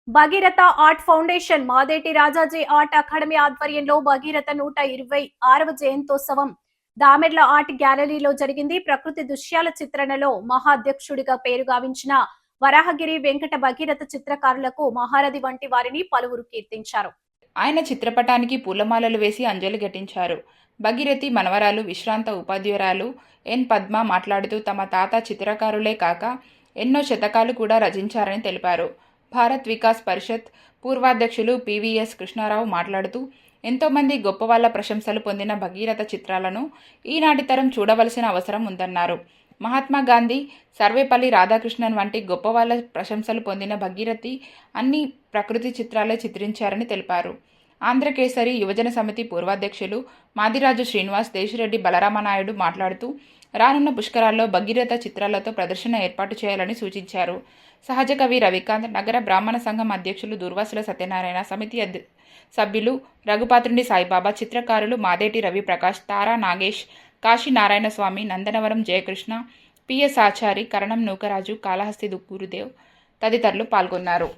Bhagiratha art foundation Madeti Rajaji art academy ఆధ్వర్యంలో Bhagiratha 126వ జయంతోత్సవం Damerla art గ్యాలరీలో జరిగింది. ప్రకృతి దృశ్యాల చిత్రణలో మహాధ్యక్షుడిగా పేరుగావించిన వరాహగిరి వెంకట భగీరథ చిత్రకారులకు మహారథి వంటి వారిని పలువురు కీర్తించారు. ఆయన చిత్రపటానికి పూలమాలలు వేసి అంజలి ఘటించారు. భగీరథి మనవరాలు విశ్రాంత ఉపాధ్యాయురాలు ఎన్ పద్మ మాట్లాడుతూ తమ తాత చిత్రకారులే కాక ఎన్నో శతకాలు కూడా రచించారని తెలిపారు. భారత్ వికాస్ పరిషత్ పూర్వాధ్యక్షులు పివిఎస్ కృష్ణారావు మాట్లాడుతూ ఎంతోమంది గొప్పవాళ్ల ప్రశంసలు పొందిన భగీరథ చిత్రాలను ఈనాటి తరం చూడవలసిన అవసరం ఉందన్నారు. మహాత్మా గాంధీ, సర్వేపల్లి రాధాకృష్ణన్ వంటి గొప్పవాళ్ల ప్రశంసలు పొందిన భగీరథి అన్ని ప్రకృతి చిత్రాలే చిత్రించారని తెలిపారు. ఆంధ్రకేసరి యువజన సమితి పూర్వాధ్యక్షులు మాదిరాజు శ్రీనివాస్, దేశిరెడ్డి బలరామనాయుడు మాట్లాడుతూ రానున్న పుష్కరాల్లో భగీరథ చిత్రాలతో ప్రదర్శన ఏర్పాటు చేయాలని సూచించారు. సహజ కవి రవికాంత్, నగర బ్రాహ్మణ సంఘం అధ్యక్షులు దుర్వాసుల సత్యనారాయణ, సమితి సభ్యులు రఘుపాత్రుడి సాయిబాబా, చిత్రకారులు మాదేటి రవి ప్రకాష్, తారా నాగేష్, కాశీ నారాయణ స్వామి, నందనవరం జయకృష్ణ, పిఎస్ ఆచారి, కరణం నూకరాజు, కాళహస్తి గురుదేవ్ తదితరులు పాల్గొన్నారు.